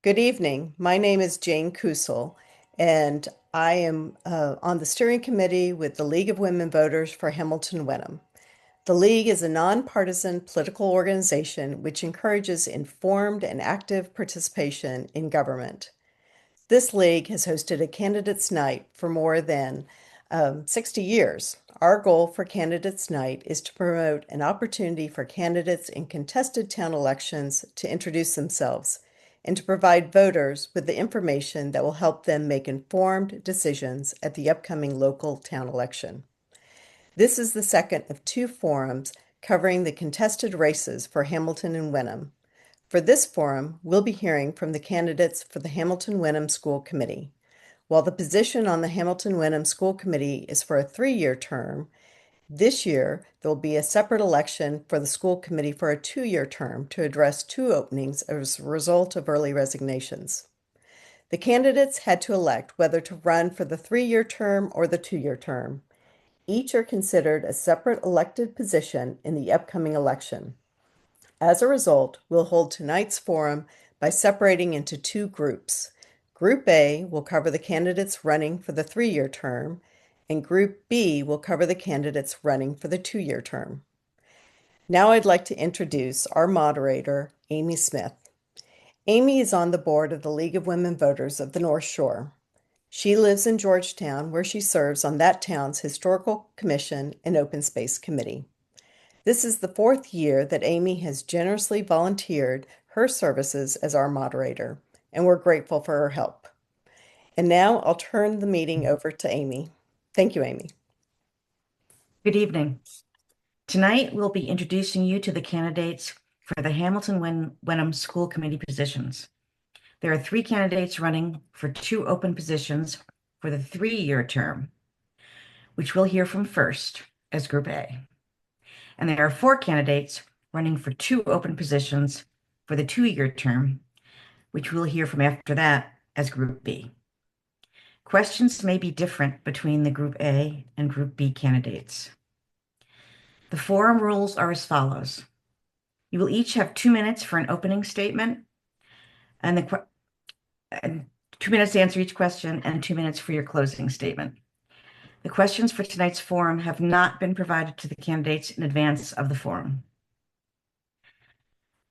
Good evening. My name is Jane Kusel, and I am on the steering committee with the League of Women Voters for Hamilton-Wenham. The League is a nonpartisan political organization which encourages informed and active participation in government. This league has hosted a candidates' night for more than 60 years. Our goal for Candidates' Night is to promote an opportunity for candidates in contested town elections to introduce themselves and to provide voters with the information that will help them make informed decisions at the upcoming local town election. This is the second of two forums covering the contested races for Hamilton and Wenham. For this forum, we'll be hearing from the candidates for the Hamilton-Wenham School Committee. While the position on the Hamilton-Wenham School Committee is for a 3-year term, this year there will be a separate election for the school committee for a 2-year term to address 2 openings as a result of early resignations. The candidates had to elect whether to run for the 3-year term or the 2-year term. Each are considered a separate elected position in the upcoming election. As a result, we'll hold tonight's forum by separating into 2 groups. Group A will cover the candidates running for the 3-year term, and Group B will cover the candidates running for the 2-year term. Now I'd like to introduce our moderator, Amy Smith. Amy is on the board of the League of Women Voters of the North Shore. She lives in Georgetown, where she serves on that town's Historical Commission and Open Space Committee. This is the 4th year that Amy has generously volunteered her services as our moderator, and we're grateful for her help. And now I'll turn the meeting over to Amy. Thank you, Amy. Good evening. Tonight, we'll be introducing you to the candidates for the Hamilton-Wenham School Committee positions. There are 3 candidates running for 2 open positions for the 3-year term, which we'll hear from first as Group A. And there are 4 candidates running for 2 open positions for the 2-year term, which we'll hear from after that as Group B. Questions may be different between the Group A and Group B candidates. The forum rules are as follows. You will each have 2 minutes for an opening statement, and 2 minutes to answer each question, and 2 minutes for your closing statement. The questions for tonight's forum have not been provided to the candidates in advance of the forum.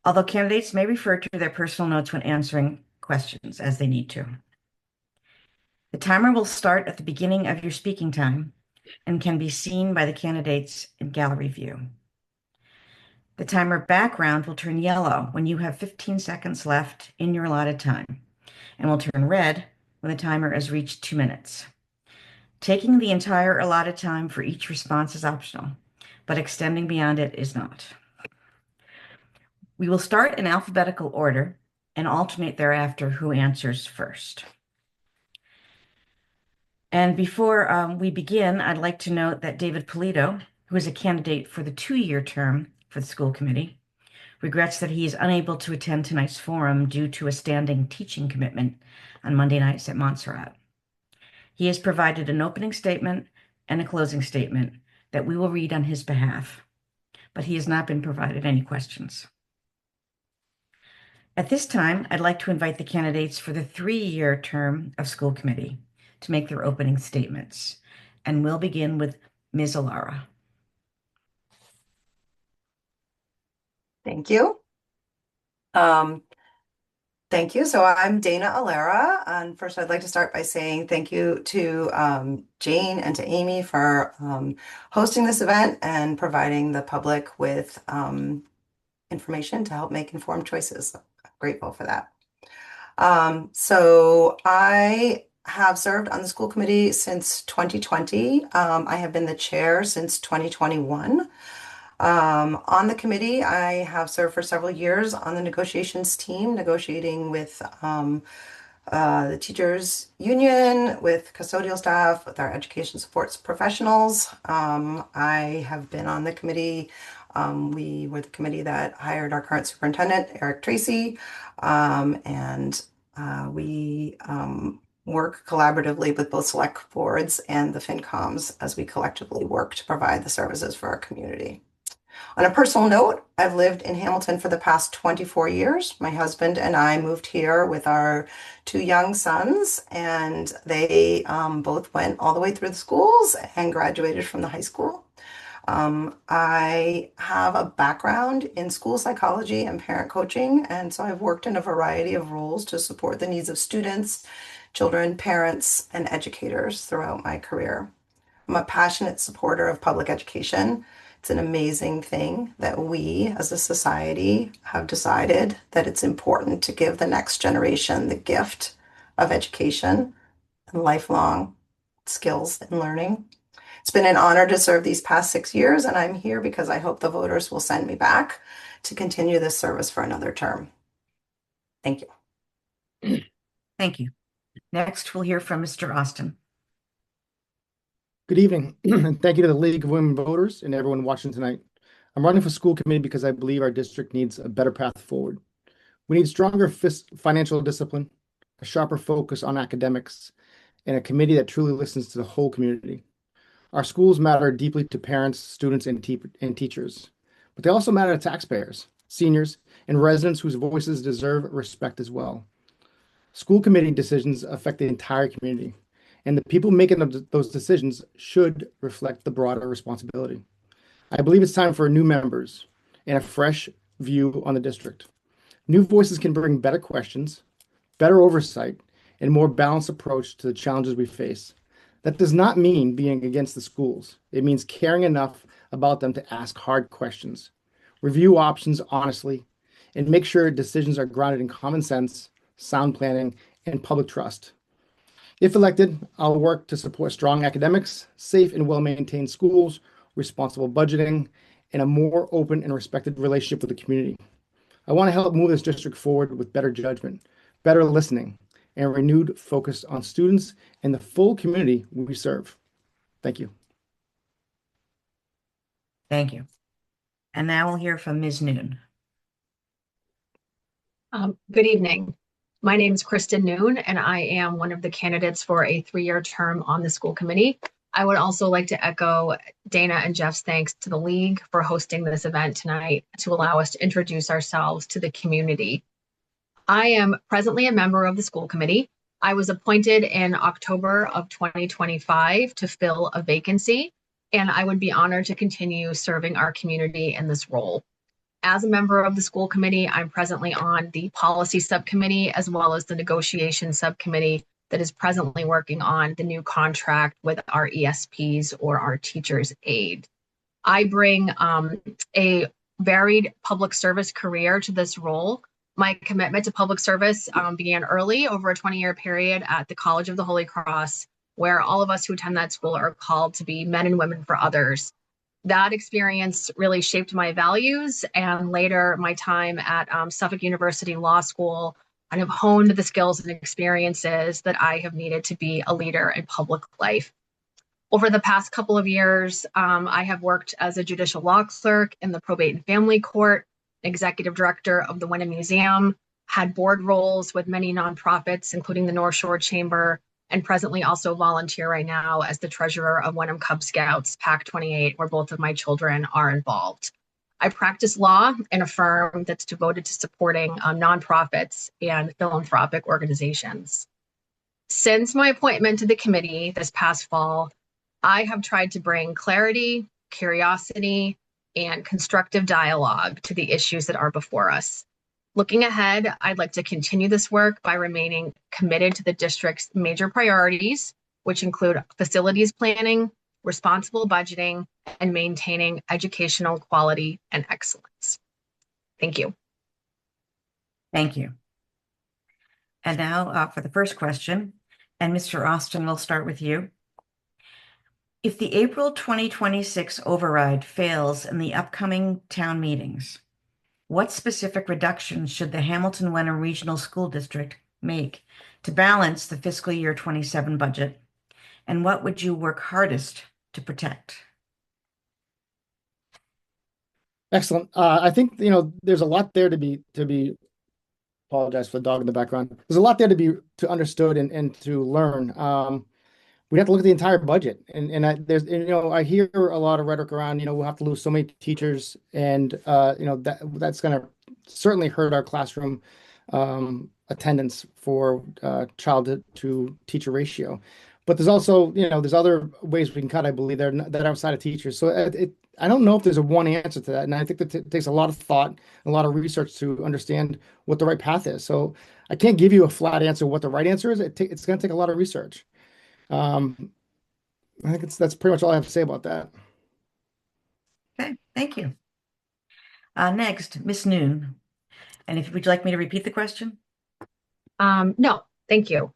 Although candidates may refer to their personal notes when answering questions as they need to. The timer will start at the beginning of your speaking time and can be seen by the candidates in gallery view. The timer background will turn yellow when you have 15 seconds left in your allotted time, and will turn red when the timer has reached 2 minutes. Taking the entire allotted time for each response is optional, but extending beyond it is not. We will start in alphabetical order and alternate thereafter who answers first. And before we begin, I'd like to note that David Polito, who is a candidate for the 2-year term for the school committee, regrets that he is unable to attend tonight's forum due to a standing teaching commitment on Monday nights at Montserrat. He has provided an opening statement and a closing statement that we will read on his behalf, but he has not been provided any questions. At this time, I'd like to invite the candidates for the 3-year term of school committee to make their opening statements, and we'll begin with Ms. Alara. Thank you. Thank you. So I'm Dana Alara, and first I'd like to start by saying thank you to Jane and to Amy for hosting this event and providing the public with information to help make informed choices. I'm grateful for that. So I have served on the school committee since 2020. I have been the chair since 2021. On the committee, I have served for several years on the negotiations team, negotiating with the teachers union, with custodial staff, with our education supports professionals. I have been on the committee. We were the committee that hired our current superintendent, Eric Tracy, and we work collaboratively with both select boards and the FinComs as we collectively work to provide the services for our community. On a personal note, I've lived in Hamilton for the past 24 years. My husband and I moved here with our two young sons, and they both went all the way through the schools and graduated from the high school. I have a background in school psychology and parent coaching, and so I've worked in a variety of roles to support the needs of students, children, parents, and educators throughout my career. I'm a passionate supporter of public education. It's an amazing thing that we as a society have decided that it's important to give the next generation the gift of education and lifelong skills and learning. It's been an honor to serve these past 6 years, and I'm here because I hope the voters will send me back to continue this service for another term. Thank you. Thank you. Next, we'll hear from Mr. Austin. Good evening, and thank you to the League of Women Voters and everyone watching tonight. I'm running for school committee because I believe our district needs a better path forward. We need stronger financial discipline, a sharper focus on academics, and a committee that truly listens to the whole community. Our schools matter deeply to parents, students, and teachers, but they also matter to taxpayers, seniors, and residents whose voices deserve respect as well. School committee decisions affect the entire community, and the people making those decisions should reflect the broader responsibility. I believe it's time for new members and a fresh view on the district. New voices can bring better questions, better oversight, and a more balanced approach to the challenges we face. That does not mean being against the schools. It means caring enough about them to ask hard questions, review options honestly, and make sure decisions are grounded in common sense, sound planning, and public trust. If elected, I'll work to support strong academics, safe and well-maintained schools, responsible budgeting, and a more open and respected relationship with the community. I want to help move this district forward with better judgment, better listening, and a renewed focus on students and the full community we serve. Thank you. Thank you. And now we'll hear from Ms. Noon. Good evening. My name is Kristen Noon, and I am one of the candidates for a 3-year term on the school committee. I would also like to echo Dana and Jeff's thanks to the League for hosting this event tonight to allow us to introduce ourselves to the community. I am presently a member of the school committee. I was appointed in October of 2025 to fill a vacancy, and I would be honored to continue serving our community in this role. As a member of the school committee, I'm presently on the policy subcommittee as well as the negotiation subcommittee that is presently working on the new contract with our ESPs or our teachers' aid. I bring a varied public service career to this role. My commitment to public service began early over a 20-year period at the College of the Holy Cross, where all of us who attend that school are called to be men and women for others. That experience really shaped my values, and later my time at Suffolk University Law School kind of honed the skills and experiences that I have needed to be a leader in public life. Over the past couple of years, I have worked as a judicial law clerk in the probate and family court, executive director of the Wenham Museum, had board roles with many nonprofits, including the North Shore Chamber, and presently also volunteer right now as the treasurer of Wenham Cub Scouts, PAC 28, where both of my children are involved. I practice law in a firm that's devoted to supporting nonprofits and philanthropic organizations. Since my appointment to the committee this past fall, I have tried to bring clarity, curiosity, and constructive dialogue to the issues that are before us. Looking ahead, I'd like to continue this work by remaining committed to the district's major priorities, which include facilities planning, responsible budgeting, and maintaining educational quality and excellence. Thank you. Thank you. And now for the first question, and Mr. Austin, we'll start with you. If the April 2026 override fails in the upcoming town meetings, what specific reductions should the Hamilton-Wenham Regional School District make to balance the fiscal year 27 budget? And what would you work hardest to protect? Excellent. I think there's a lot there to be. Apologize for the dog in the background. There's a lot there to be understood and to learn. we'd have to look at the entire budget. I hear a lot of rhetoric around, we'll have to lose so many teachers, and that's going to certainly hurt our classroom attendance for child to teacher ratio. But there's also, there's other ways we can cut, I believe, that are outside of teachers. So I don't know if there's a one answer to that. And I think that it takes a lot of thought, a lot of research to understand what the right path is. So I can't give you a flat answer what the right answer is. It's going to take a lot of research. I think that's pretty much all I have to say about that. Okay, thank you. Next, Ms. Noon. And would you like me to repeat the question? No, thank you.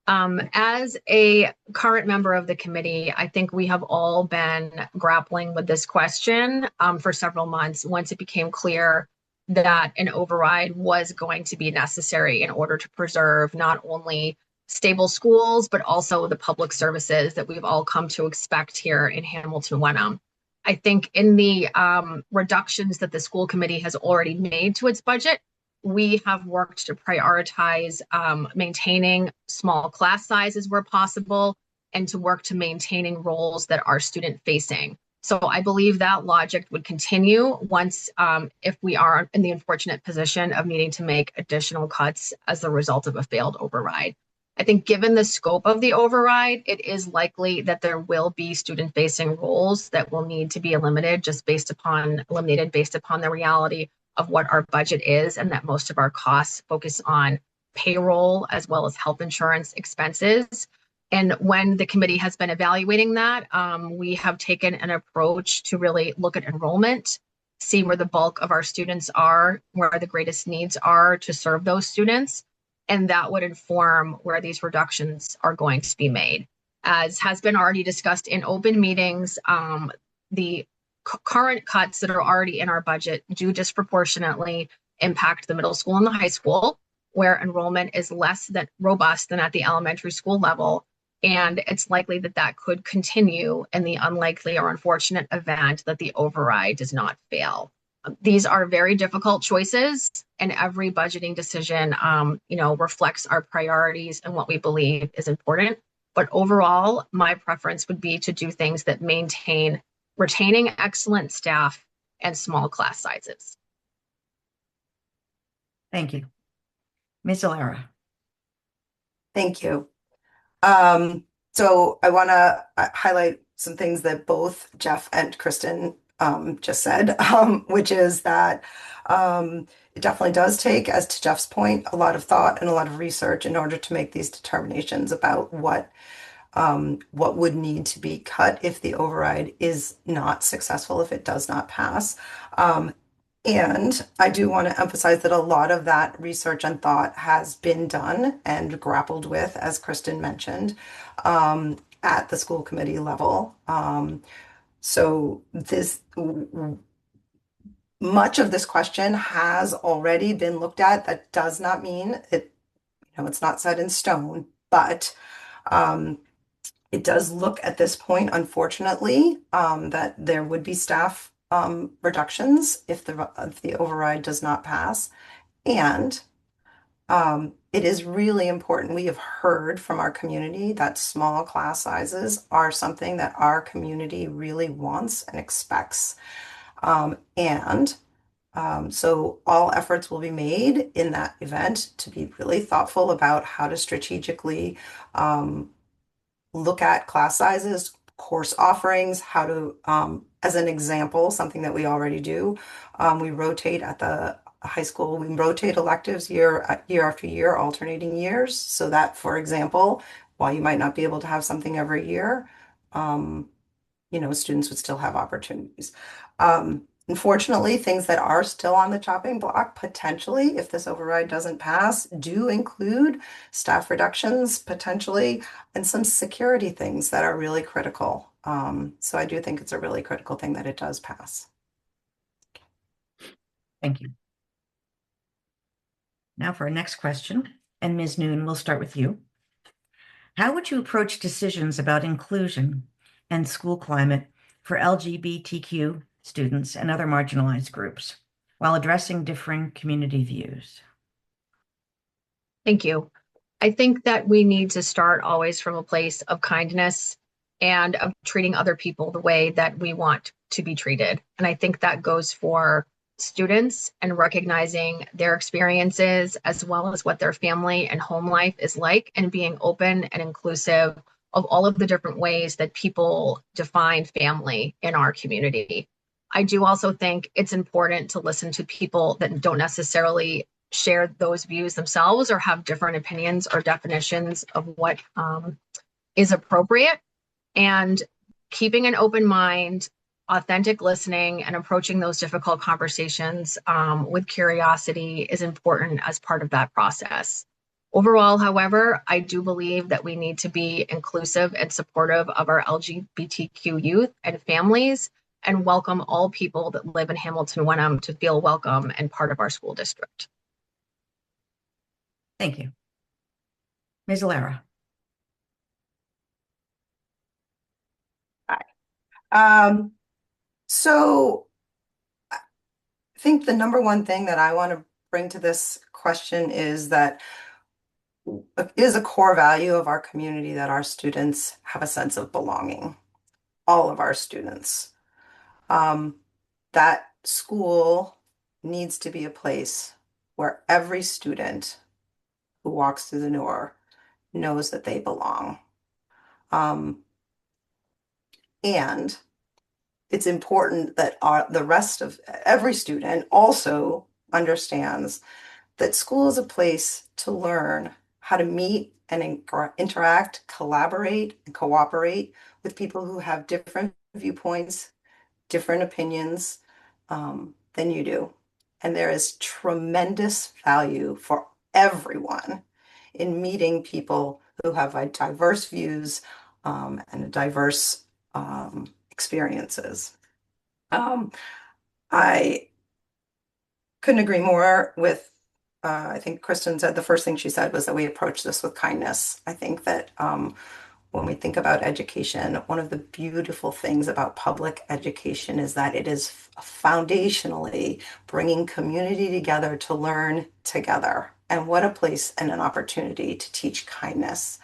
As a current member of the committee, I think we have all been grappling with this question for several months once it became clear that an override was going to be necessary in order to preserve not only stable schools, but also the public services that we've all come to expect here in Hamilton-Wenham. I think in the reductions that the school committee has already made to its budget, we have worked to prioritize maintaining small class sizes where possible and to work to maintaining roles that are student facing. So I believe that logic would continue once if we are in the unfortunate position of needing to make additional cuts as a result of a failed override. I think given the scope of the override, it is likely that there will be student facing roles that will need to be eliminated based upon the reality of what our budget is, and that most of our costs focus on payroll as well as health insurance expenses. And when the committee has been evaluating that, we have taken an approach to really look at enrollment, see where the bulk of our students are, where the greatest needs are to serve those students. And that would inform where these reductions are going to be made. As has been already discussed in open meetings, the current cuts that are already in our budget do disproportionately impact the middle school and the high school, where enrollment is less robust than at the elementary school level. And it's likely that that could continue in the unlikely or unfortunate event that the override does not fail. These are very difficult choices, and every budgeting decision, reflects our priorities and what we believe is important. But overall, my preference would be to do things that maintain retaining excellent staff and small class sizes. Thank you. Ms. Alara. Thank you. So I want to highlight some things that both Jeff and Kristen just said, which is that it definitely does take, as to Jeff's point, a lot of thought and a lot of research in order to make these determinations about what would need to be cut if the override is not successful, if it does not pass. And I do want to emphasize that a lot of that research and thought has been done and grappled with, as Kristen mentioned, at the school committee level. So much of this question has already been looked at. That does not mean it's not set in stone, but it does look at this point, unfortunately, that there would be staff reductions if the override does not pass. And it is really important. We have heard from our community that small class sizes are something that our community really wants and expects. So all efforts will be made in that event to be really thoughtful about how to strategically look at class sizes, course offerings, how to, as an example, something that we already do, we rotate at the high school, we rotate electives year after year, alternating years, so that, for example, while you might not be able to have something every year, students would still have opportunities. Unfortunately, things that are still on the chopping block, potentially, if this override doesn't pass, do include staff reductions, potentially, and some security things that are really critical. So I do think it's a really critical thing that it does pass. Thank you. Now for our next question, and Ms. Noon, we'll start with you. How would you approach decisions about inclusion and school climate for LGBTQ students and other marginalized groups while addressing differing community views? Thank you. I think that we need to start always from a place of kindness and of treating other people the way that we want to be treated. And I think that goes for students and recognizing their experiences as well as what their family and home life is like, and being open and inclusive of all of the different ways that people define family in our community. I do also think it's important to listen to people that don't necessarily share those views themselves or have different opinions or definitions of what is appropriate. And keeping an open mind, authentic listening, and approaching those difficult conversations with curiosity is important as part of that process. Overall, however, I do believe that we need to be inclusive and supportive of our LGBTQ youth and families, and welcome all people that live in Hamilton-Wenham to feel welcome and part of our school district. Thank you. Ms. Lara. So I think the number one thing that I want to bring to this question is that it is a core value of our community that our students have a sense of belonging, all of our students. That school needs to be a place where every student who walks through the door knows that they belong. And it's important that the rest of every student also understands that school is a place to learn how to meet and interact, collaborate, and cooperate with people who have different viewpoints, different opinions than you do. And there is tremendous value for everyone in meeting people who have diverse views and diverse experiences. I couldn't agree more with, I think Kristen said the first thing she said was that we approach this with kindness. I think that when we think about education, one of the beautiful things about public education is that it is foundationally bringing community together to learn together. And what a place and an opportunity to teach kindness,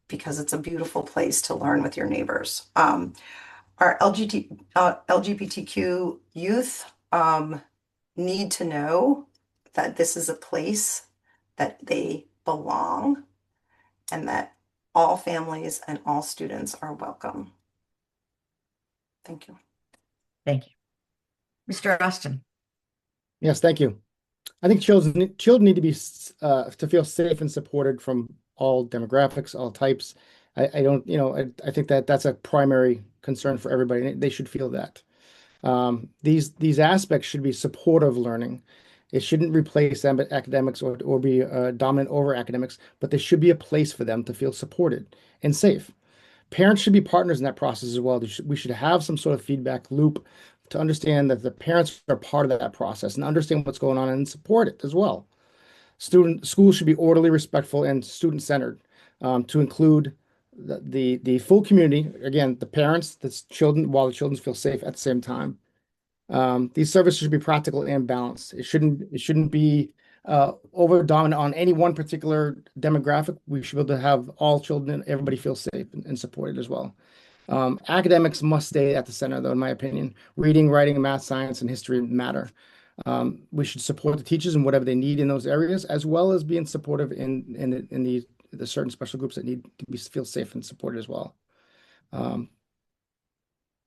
because it's a beautiful place to learn with your neighbors. Our LGBTQ youth need to know that this is a place that they belong and that all families and all students are welcome. Thank you. Thank you. Mr. Austin. Yes, thank you. I think children need to be to feel safe and supported from all demographics, all types. I don't, I think that that's a primary concern for everybody. They should feel that. These aspects should be supportive learning. It shouldn't replace academics or be dominant over academics, but there should be a place for them to feel supported and safe. Parents should be partners in that process as well. We should have some sort of feedback loop to understand that the parents are part of that process and understand what's going on and support it as well. Schools should be orderly, respectful, and student-centered to include the full community. Again, the parents, the children, while the children feel safe at the same time. These services should be practical and balanced. It shouldn't be over dominant on any one particular demographic. We should be able to have all children, everybody feel safe and supported as well. Academics must stay at the center, though, in my opinion. Reading, writing, math, science, and history matter. We should support the teachers in whatever they need in those areas, as well as being supportive in the certain special groups that need to feel safe and supported as well.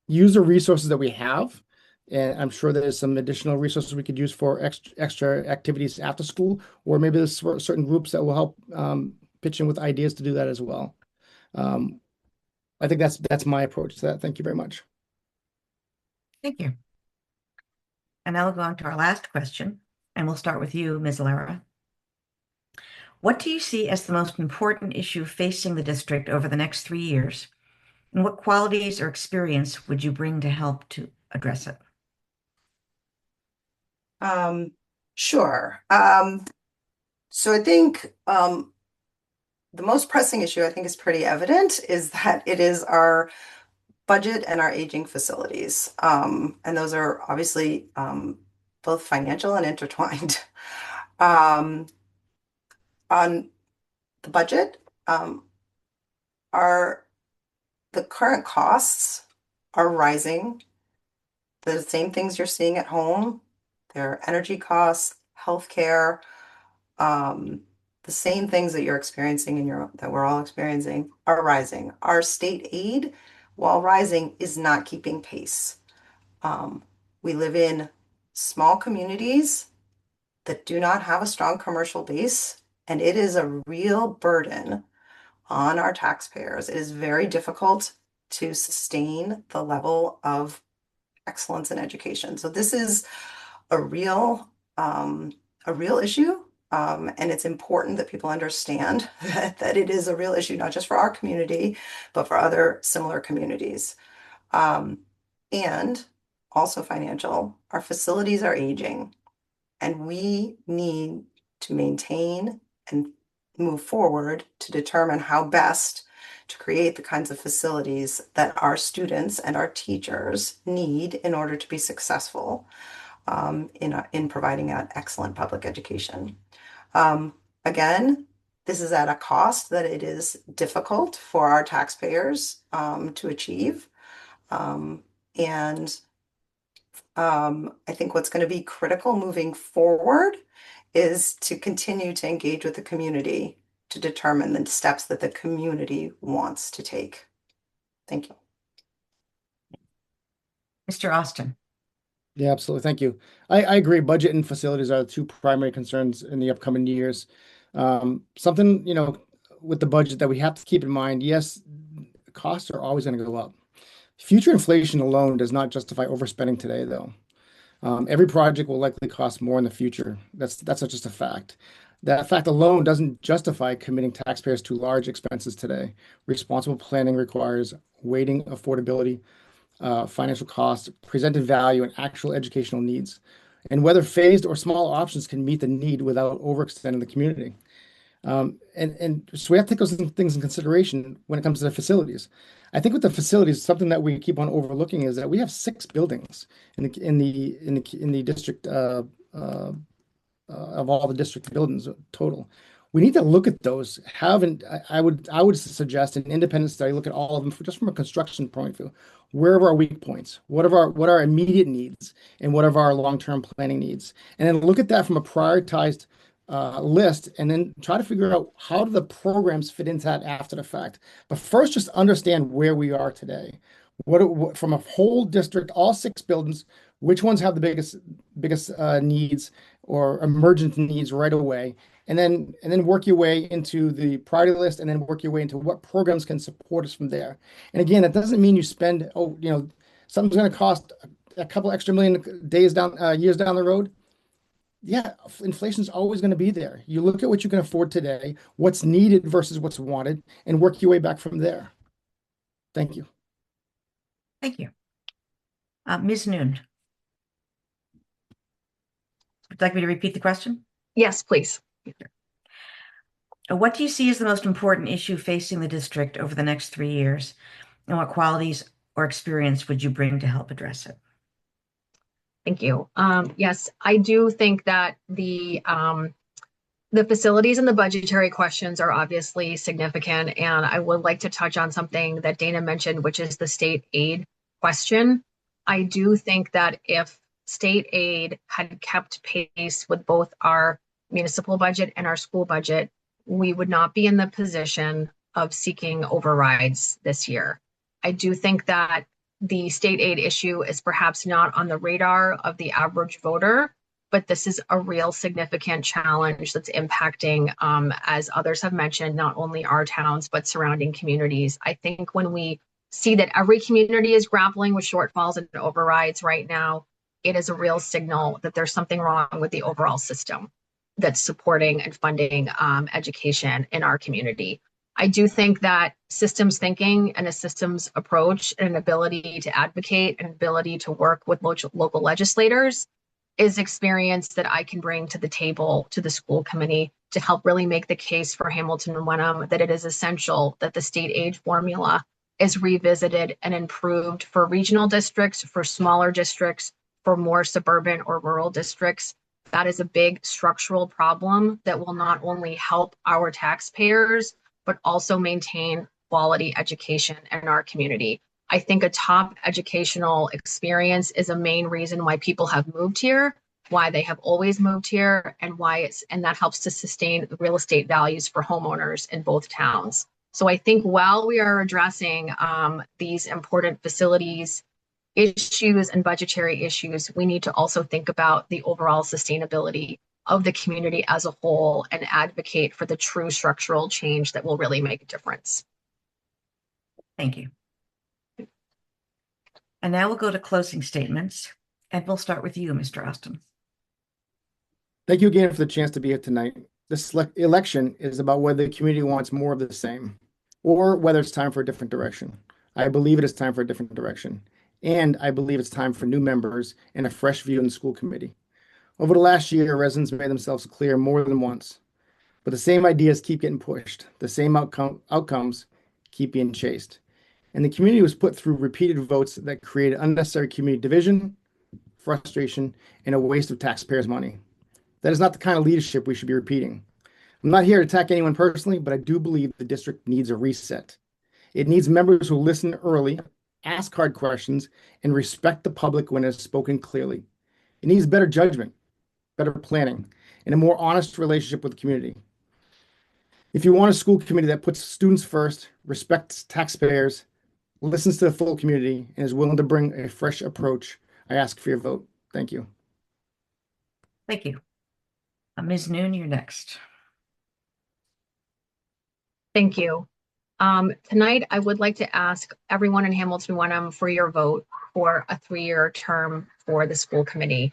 Use the resources that we have. And I'm sure there's some additional resources we could use for extra activities after school, or maybe there's certain groups that will help pitch in with ideas to do that as well. I think that's my approach to that. Thank you very much. Thank you. And now we'll go on to our last question, and we'll start with you, Ms. Lara. What do you see as the most important issue facing the district over the next 3 years? And what qualities or experience would you bring to help to address it? Sure. So I think the most pressing issue, I think, is pretty evident, is that it is our budget and our aging facilities. And those are obviously both financial and intertwined. on the budget, our the current costs are rising. The same things you're seeing at home, their energy costs, healthcare, the same things that you're experiencing that we're all experiencing are rising. Our state aid, while rising, is not keeping pace. We live in small communities that do not have a strong commercial base, and it is a real burden on our taxpayers. It is very difficult to sustain the level of excellence in education. So this is a real issue. And it's important that people understand that it is a real issue, not just for our community, but for other similar communities. And also financial, our facilities are aging, and we need to maintain and move forward to determine how best to create the kinds of facilities that our students and our teachers need in order to be successful in providing an excellent public education. Again, this is at a cost that it is difficult for our taxpayers to achieve. I think what's going to be critical moving forward is to continue to engage with the community to determine the steps that the community wants to take. Thank you. Mr. Austin. Yeah, absolutely. Thank you. I agree. Budget and facilities are the two primary concerns in the upcoming years. Something, with the budget that we have to keep in mind, yes, costs are always going to go up. Future inflation alone does not justify overspending today, though. Every project will likely cost more in the future. That's just a fact. That fact alone doesn't justify committing taxpayers to large expenses today. Responsible planning requires weighting affordability, financial costs, presented value, and actual educational needs, and whether phased or small options can meet the need without overextending the community. And so we have to take those things in consideration when it comes to the facilities. I think with the facilities, something that we keep on overlooking is that we have 6 buildings in the district of all the district buildings total. We need to look at those. I would suggest an independent study, look at all of them just from a construction point of view. Where are our weak points? What are our immediate needs, and what are our long-term planning needs? And then look at that from a prioritized list, and then try to figure out how do the programs fit into that after the fact. But first, just understand where we are today. What from a whole district, all 6 buildings, which ones have the biggest needs or emergent needs right away, and then work your way into the priority list, and then work your way into what programs can support us from there. And again, that doesn't mean you spend something's going to cost a couple extra million years down the road. Yeah, inflation's always going to be there. You look at what you can afford today, what's needed versus what's wanted, and work your way back from there. Thank you. Thank you. Ms. Noon. Would you like me to repeat the question? Yes, please. What do you see as the most important issue facing the district over the next 3 years, and what qualities or experience would you bring to help address it? Thank you. Yes, I do think that the facilities and the budgetary questions are obviously significant, and I would like to touch on something that Dana mentioned, which is the state aid question. I do think that if state aid had kept pace with both our municipal budget and our school budget, we would not be in the position of seeking overrides this year. I do think that the state aid issue is perhaps not on the radar of the average voter, but this is a real significant challenge that's impacting, as others have mentioned, not only our towns, but surrounding communities. I think when we see that every community is grappling with shortfalls and overrides right now, it is a real signal that there's something wrong with the overall system that's supporting and funding education in our community. I do think that systems thinking and a systems approach and an ability to advocate and ability to work with local legislators is experience that I can bring to the table to the school committee to help really make the case for Hamilton and Wenham that it is essential that the state aid formula is revisited and improved for regional districts, for smaller districts, for more suburban or rural districts, That is a big structural problem that will not only help our taxpayers, but also maintain quality education in our community. I think a top educational experience is a main reason why people have moved here, why they have always moved here, and and that helps to sustain real estate values for homeowners in both towns. So I think while we are addressing these important facilities issues and budgetary issues, we need to also think about the overall sustainability of the community as a whole and advocate for the true structural change that will really make a difference. Thank you. And now we'll go to closing statements, and we'll start with you, Mr. Austin. Thank you again for the chance to be here tonight. This election is about whether the community wants more of the same or whether it's time for a different direction. I believe it is time for a different direction. And I believe it's time for new members and a fresh view in the school committee. Over the last year, residents made themselves clear more than once, but the same ideas keep getting pushed. The same outcomes keep being chased. And the community was put through repeated votes that created unnecessary community division, frustration, and a waste of taxpayers' money. That is not the kind of leadership we should be repeating. I'm not here to attack anyone personally, but I do believe the district needs a reset. It needs members who listen early, ask hard questions, and respect the public when it is spoken clearly. It needs better judgment, better planning, and a more honest relationship with the community. If you want a school committee that puts students first, respects taxpayers, listens to the full community, and is willing to bring a fresh approach, I ask for your vote. Thank you. Thank you. Ms. Noon, you're next. Thank you. Tonight, I would like to ask everyone in Hamilton-Wenham for your vote for a 3-year term for the school committee.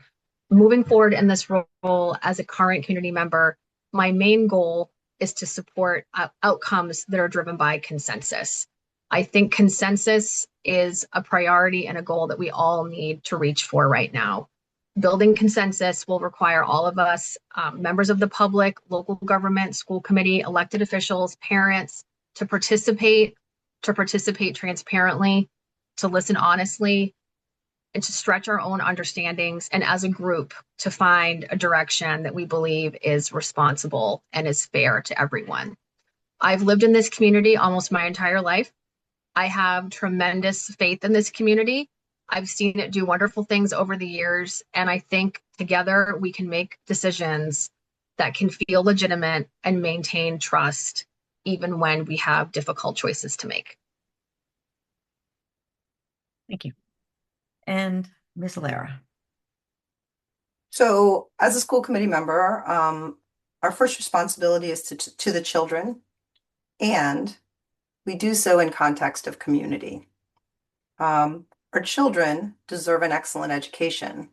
Moving forward in this role as a current community member, my main goal is to support outcomes that are driven by consensus. I think consensus is a priority and a goal that we all need to reach for right now. Building consensus will require all of us, members of the public, local government, school committee, elected officials, parents, to participate transparently, to listen honestly, and to stretch our own understandings, and as a group to find a direction that we believe is responsible and is fair to everyone. I've lived in this community almost my entire life. I have tremendous faith in this community. I've seen it do wonderful things over the years, and I think together we can make decisions that can feel legitimate and maintain trust even when we have difficult choices to make. Thank you. And Ms. Lara. So as a school committee member, our first responsibility is to the children, and we do so in context of community. Our children deserve an excellent education,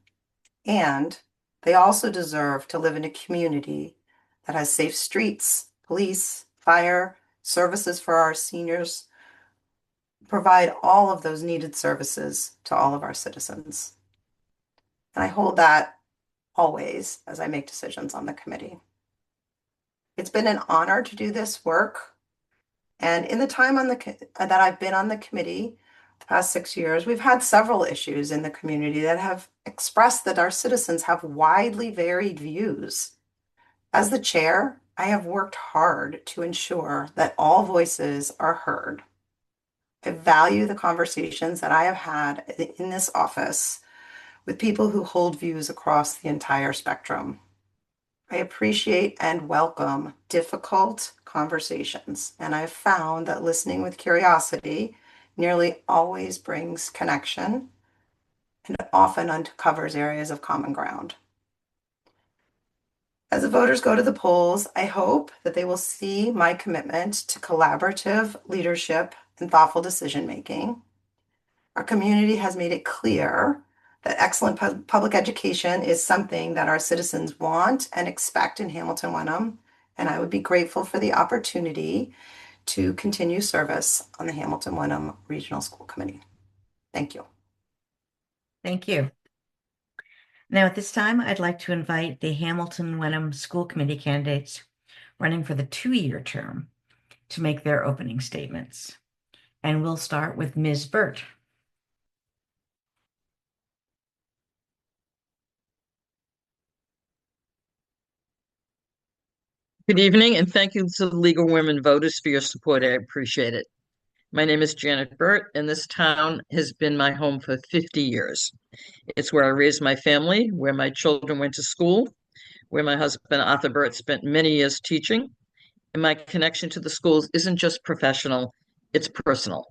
and they also deserve to live in a community that has safe streets, police, fire, services for our seniors, provide all of those needed services to all of our citizens. And I hold that always as I make decisions on the committee. It's been an honor to do this work. And in the time that I've been on the committee, the past 6 years, we've had several issues in the community that have expressed that our citizens have widely varied views. As the chair, I have worked hard to ensure that all voices are heard. I value the conversations that I have had in this office with people who hold views across the entire spectrum. I appreciate and welcome difficult conversations, and I've found that listening with curiosity nearly always brings connection and often uncovers areas of common ground. As the voters go to the polls, I hope that they will see my commitment to collaborative leadership and thoughtful decision-making. Our community has made it clear that excellent public education is something that our citizens want and expect in Hamilton-Wenham, and I would be grateful for the opportunity to continue service on the Hamilton-Wenham Regional School Committee. Thank you. Thank you. Now, at this time, I'd like to invite the Hamilton-Wenham School Committee candidates running for the 2-year term to make their opening statements. And we'll start with Ms. Burt. Good evening, and thank you to the League of Women Voters for your support. I appreciate it. My name is Janet Burt, and this town has been my home for 50 years. It's where I raised my family, where my children went to school, where my husband, Arthur Burt, spent many years teaching. And my connection to the schools isn't just professional, it's personal.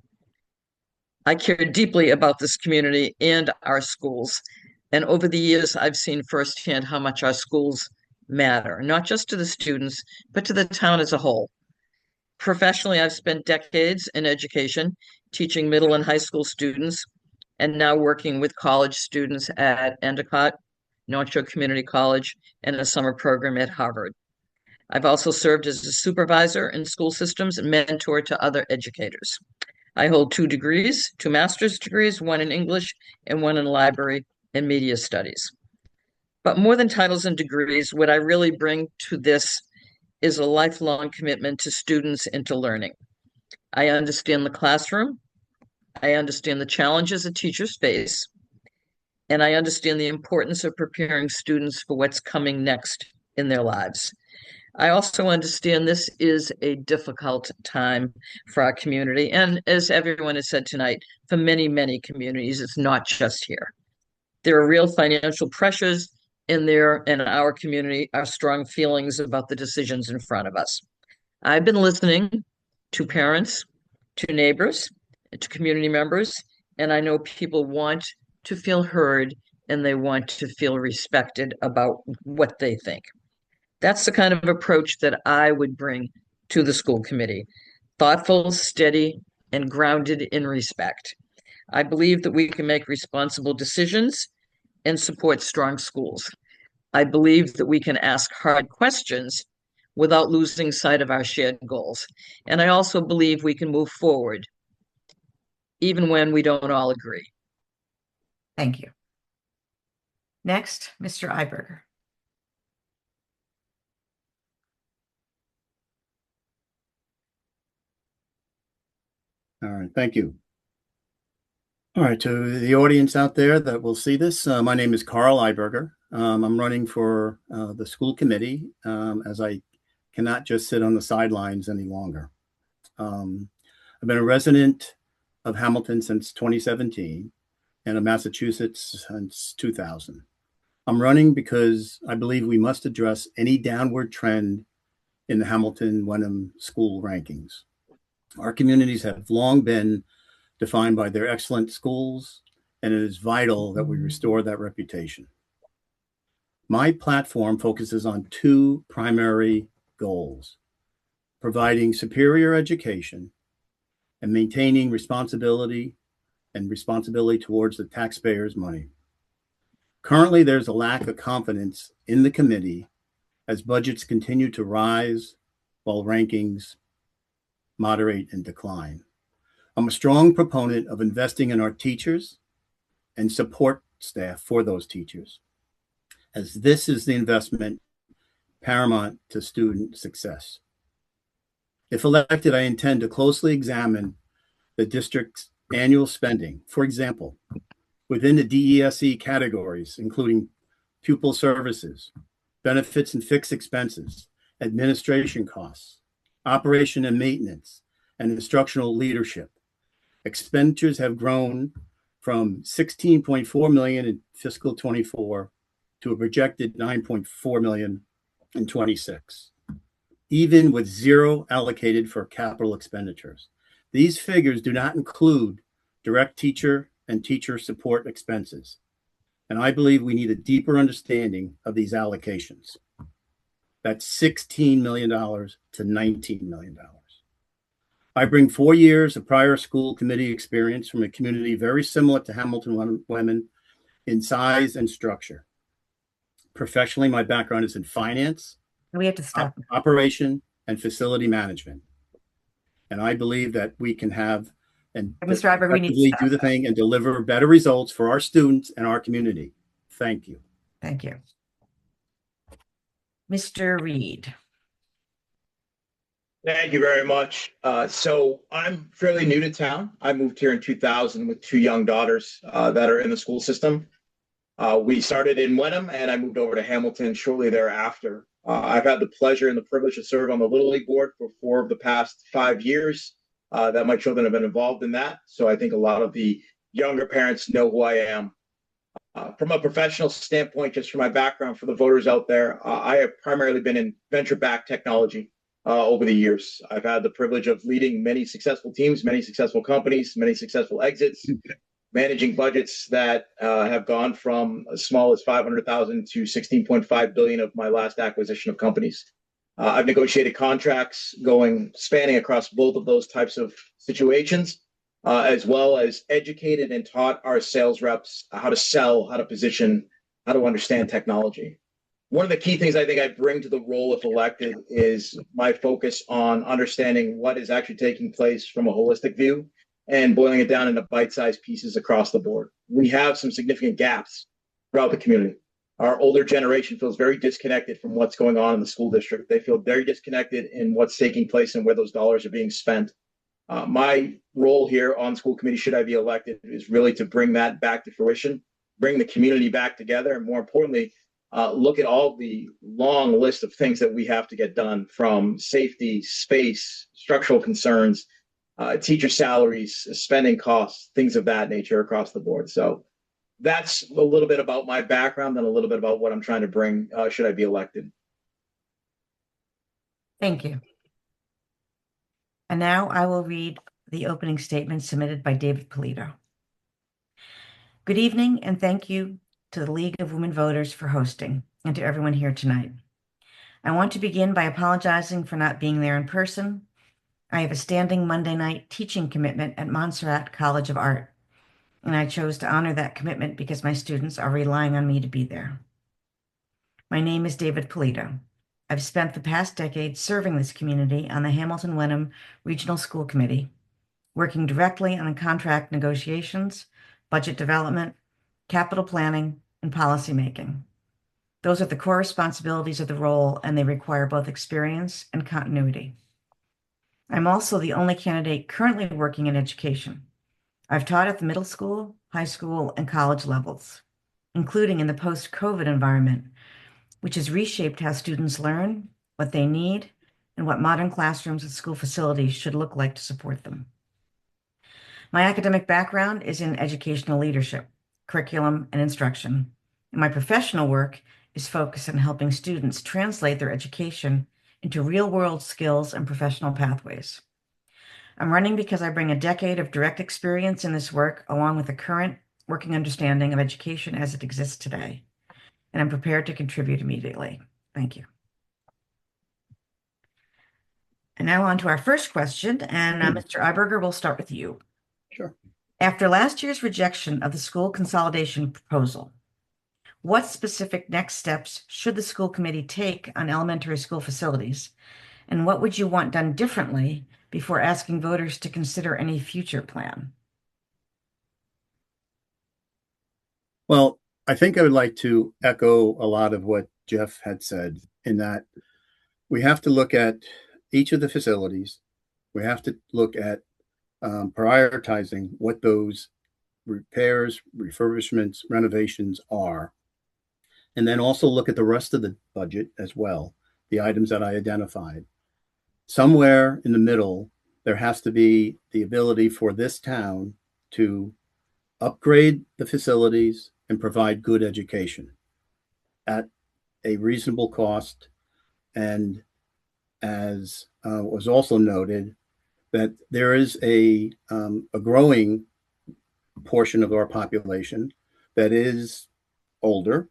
I care deeply about this community and our schools. And over the years, I've seen firsthand how much our schools matter, not just to the students, but to the town as a whole. Professionally, I've spent decades in education, teaching middle and high school students, and now working with college students at Endicott, North Shore Community College, and a summer program at Harvard. I've also served as a supervisor in school systems and mentor to other educators. I hold 2 degrees, 2 master's degrees, one in English and one in library and media studies. But more than titles and degrees, what I really bring to this is a lifelong commitment to students and to learning. I understand the classroom. I understand the challenges that teachers face. And I understand the importance of preparing students for what's coming next in their lives. I also understand this is a difficult time for our community. And as everyone has said tonight, for many, many communities, it's not just here. There are real financial pressures in our community are strong feelings about the decisions in front of us. I've been listening to parents, to neighbors, to community members, and I know people want to feel heard and they want to feel respected about what they think. That's the kind of approach that I would bring to the school committee. Thoughtful, steady, and grounded in respect. I believe that we can make responsible decisions and support strong schools. I believe that we can ask hard questions without losing sight of our shared goals. And I also believe we can move forward even when we don't all agree. Thank you. Next, Mr. Iberger. All right, thank you. All right, to the audience out there that will see this, my name is Carl Iberger. I'm running for the school committee as I cannot just sit on the sidelines any longer. I've been a resident of Hamilton since 2017 and of Massachusetts since 2000. I'm running because I believe we must address any downward trend in the Hamilton-Wenham school rankings. Our communities have long been defined by their excellent schools, and it is vital that we restore that reputation. My platform focuses on 2 primary goals: providing superior education and maintaining responsibility towards the taxpayers' money. Currently, there's a lack of confidence in the committee as budgets continue to rise while rankings moderate and decline. I'm a strong proponent of investing in our teachers and support staff for those teachers, as this is the investment paramount to student success. If elected, I intend to closely examine the district's annual spending. For example, within the DESE categories, including pupil services, benefits and fixed expenses, administration costs, operation and maintenance, and instructional leadership. Expenditures have grown from $16.4 million in fiscal 24 to a projected $9.4 million in 26, even with 0 allocated for capital expenditures. These figures do not include direct teacher and teacher support expenses, and I believe we need a deeper understanding of these allocations. That's $16 million to $19 million. I bring 4 years of prior school committee experience from a community very similar to Hamilton-Wenham in size and structure. Professionally, my background is in finance, We have to stop. operation, and facility management. And I believe that we can have and Mr. Iberger, we need to effectively stop. do the thing and deliver better results for our students and our community. Thank you. Thank you. Mr. Reed. Thank you very much. So I'm fairly new to town. I moved here in 2000 with 2 young daughters that are in the school system. We started in Wenham and I moved over to Hamilton shortly thereafter. I've had the pleasure and the privilege to serve on the Little League board for 4 of the past 5 years that my children have been involved in that. So I think a lot of the younger parents know who I am. From a professional standpoint, just from my background for the voters out there, I have primarily been in venture-backed technology over the years. I've had the privilege of leading many successful teams, many successful companies, many successful exits, managing budgets that have gone from as small as 500,000 to 16.5 billion of my last acquisition of companies. I've negotiated contracts spanning across both of those types of situations, as well as educated and taught our sales reps how to sell, how to position, how to understand technology. One of the key things I think I bring to the role if elected is my focus on understanding what is actually taking place from a holistic view and boiling it down into bite-sized pieces across the board. We have some significant gaps throughout the community. Our older generation feels very disconnected from what's going on in the school district. They feel very disconnected in what's taking place and where those dollars are being spent. My role here on school committee, should I be elected, is really to bring that back to fruition, bring the community back together, and more importantly, look at all the long list of things that we have to get done, from safety, space, structural concerns, teacher salaries, spending costs, things of that nature across the board. So that's a little bit about my background and a little bit about what I'm trying to bring should I be elected. Thank you. And now I will read the opening statement submitted by David Polito. Good evening, and thank you to the League of Women Voters for hosting, and to everyone here tonight. I want to begin by apologizing for not being there in person. I have a standing Monday night teaching commitment at Montserrat College of Art, and I chose to honor that commitment because my students are relying on me to be there. My name is David Polito. I've spent the past decade serving this community on the Hamilton-Wenham Regional School Committee, working directly on contract negotiations, budget development, capital planning, and policymaking. Those are the core responsibilities of the role, and they require both experience and continuity. I'm also the only candidate currently working in education. I've taught at the middle school, high school, and college levels, including in the post-COVID environment, which has reshaped how students learn, what they need, and what modern classrooms and school facilities should look like to support them. My academic background is in educational leadership, curriculum, and instruction, and my professional work is focused on helping students translate their education into real-world skills and professional pathways. I'm running because I bring a decade of direct experience in this work, along with a current working understanding of education as it exists today, and I'm prepared to contribute immediately. Thank you. And now on to our first question, and Mr. Iberger, we'll start with you. Sure. After last year's rejection of the school consolidation proposal, what specific next steps should the school committee take on elementary school facilities? And what would you want done differently before asking voters to consider any future plan? Well, I think I would like to echo a lot of what Jeff had said, in that we have to look at each of the facilities. We have to look at prioritizing what those repairs, refurbishments, renovations are. And then also look at the rest of the budget as well, the items that I identified. Somewhere in the middle, there has to be the ability for this town to upgrade the facilities and provide good education at a reasonable cost. And as was also noted, that there is a growing portion of our population that is older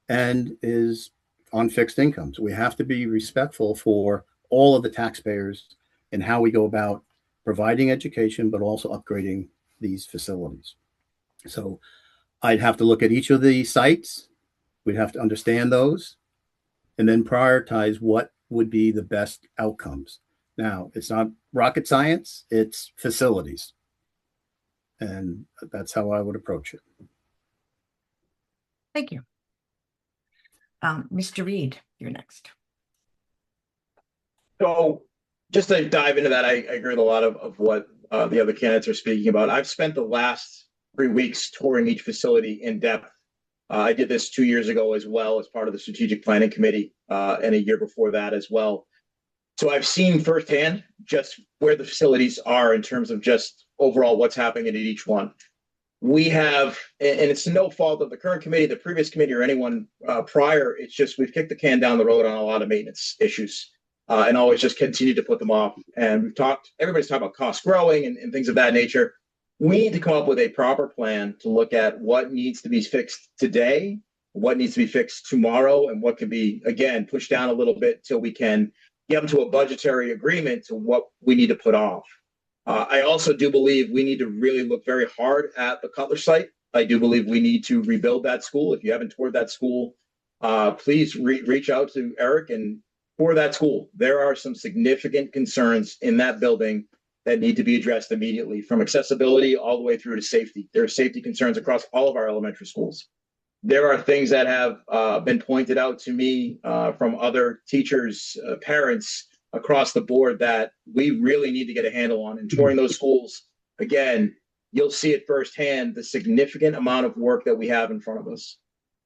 and is on fixed incomes. We have to be respectful for all of the taxpayers and how we go about providing education, but also upgrading these facilities. So I'd have to look at each of the sites. We'd have to understand those and then prioritize what would be the best outcomes. Now, it's not rocket science, it's facilities. And that's how I would approach it. Thank you. Mr. Reed, you're next. So just to dive into that, I agree with a lot of what the other candidates are speaking about. I've spent the last 3 weeks touring each facility in depth I did this 2 years ago as well as part of the strategic planning committee, and a year before that as well. So I've seen firsthand just where the facilities are in terms of just overall what's happening at each one. We have, and it's no fault of the current committee, the previous committee, or anyone prior. It's just we've kicked the can down the road on a lot of maintenance issues, and always just continue to put them off. And everybody's talking about costs growing and things of that nature. We need to come up with a proper plan to look at what needs to be fixed today, what needs to be fixed tomorrow, and what can be, again, pushed down a little bit till we can get them to a budgetary agreement to what we need to put off. I also do believe we need to really look very hard at the Cutler site. I do believe we need to rebuild that school. If you haven't toured that school, please reach out to Eric and tour that school. There are some significant concerns in that building that need to be addressed immediately, from accessibility all the way through to safety. There are safety concerns across all of our elementary schools. There are things that have been pointed out to me from other teachers, parents across the board that we really need to get a handle on. And touring those schools, again, you'll see it firsthand, the significant amount of work that we have in front of us.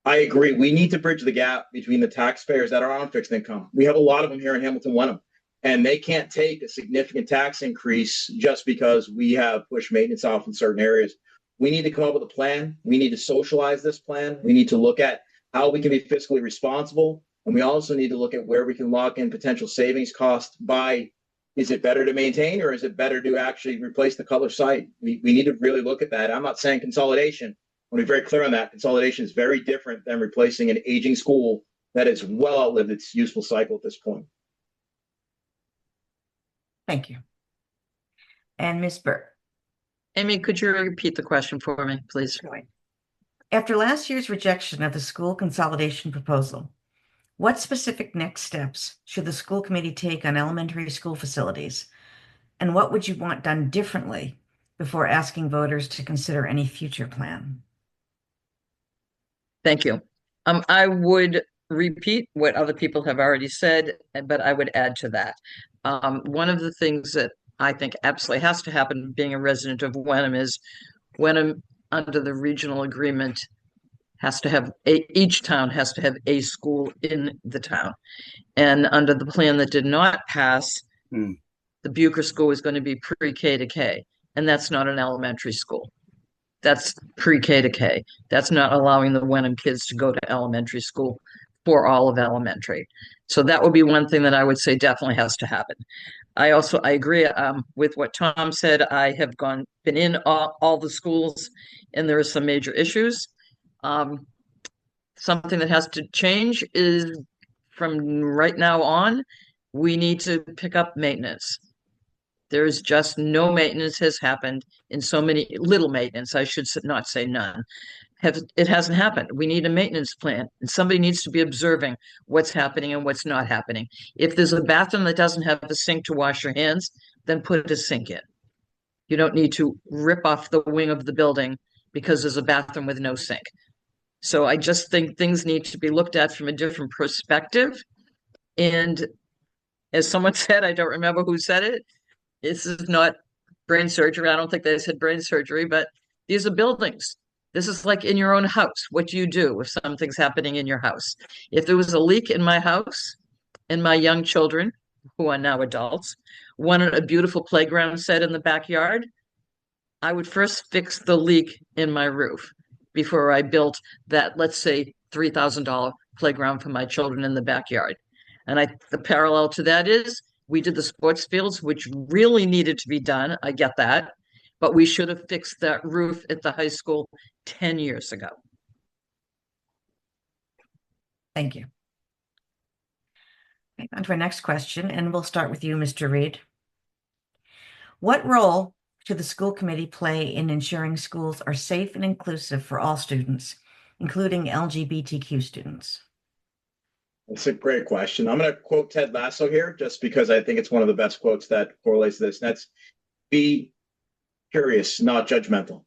I agree. We need to bridge the gap between the taxpayers that are on fixed income. We have a lot of them here in Hamilton-Wenham, and they can't take a significant tax increase just because we have pushed maintenance off in certain areas. We need to come up with a plan. We need to socialize this plan. We need to look at how we can be fiscally responsible. And we also need to look at where we can lock in potential savings costs by, is it better to maintain or is it better to actually replace the Cutler site? We need to really look at that. I'm not saying consolidation. I want to be very clear on that. Consolidation is very different than replacing an aging school that has well outlived its useful cycle at this point. Thank you. And Ms. Burt. Amy, could you repeat the question for me, please? After last year's rejection of the school consolidation proposal, what specific next steps should the school committee take on elementary school facilities? And what would you want done differently before asking voters to consider any future plan? Thank you. I would repeat what other people have already said, but I would add to that. One of the things that I think absolutely has to happen, being a resident of Wenham, is Wenham, under the regional agreement, has to have each town has to have a school in the town. And under the plan that did not pass, the Bucher School is going to be pre-K to K, and that's not an elementary school. That's pre-K to K. That's not allowing the Wenham kids to go to elementary school for all of elementary. So that would be one thing that I would say definitely has to happen. I agree with what Tom said. I have been in all the schools, and there are some major issues. Something that has to change is from right now on, we need to pick up maintenance. There is just no maintenance has happened in so many little maintenance. I should not say none. It hasn't happened. We need a maintenance plan, and somebody needs to be observing what's happening and what's not happening. If there's a bathroom that doesn't have a sink to wash your hands, then put a sink in. You don't need to rip off the wing of the building because there's a bathroom with no sink. So I just think things need to be looked at from a different perspective. And as someone said, I don't remember who said it, this is not brain surgery. I don't think they said brain surgery, but these are buildings. This is like in your own house. What do you do if something's happening in your house? If there was a leak in my house and my young children, who are now adults, wanted a beautiful playground set in the backyard, I would first fix the leak in my roof before I built that, let's say, $3,000 playground for my children in the backyard. And the parallel to that is we did the sports fields, which really needed to be done. I get that. But we should have fixed that roof at the high school 10 years ago. Thank you. Okay, on to our next question, and we'll start with you, Mr. Reed. What role should the school committee play in ensuring schools are safe and inclusive for all students, including LGBTQ students? That's a great question. I'm going to quote Ted Lasso here just because I think it's one of the best quotes that correlates to this. And that's be curious, not judgmental,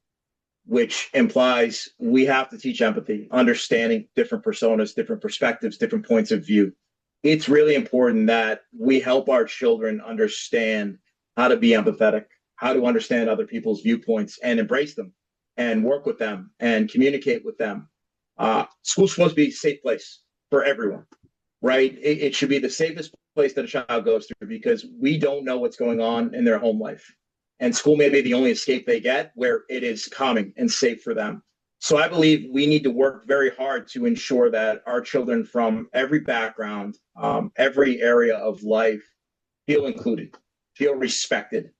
which implies we have to teach empathy, understanding different personas, different perspectives, different points of view. It's really important that we help our children understand how to be empathetic, how to understand other people's viewpoints and embrace them and work with them and communicate with them. School's supposed to be a safe place for everyone, right? It should be the safest place that a child goes through because we don't know what's going on in their home life. And school may be the only escape they get where it is calming and safe for them. So I believe we need to work very hard to ensure that our children from every background, every area of life feel included, feel respected,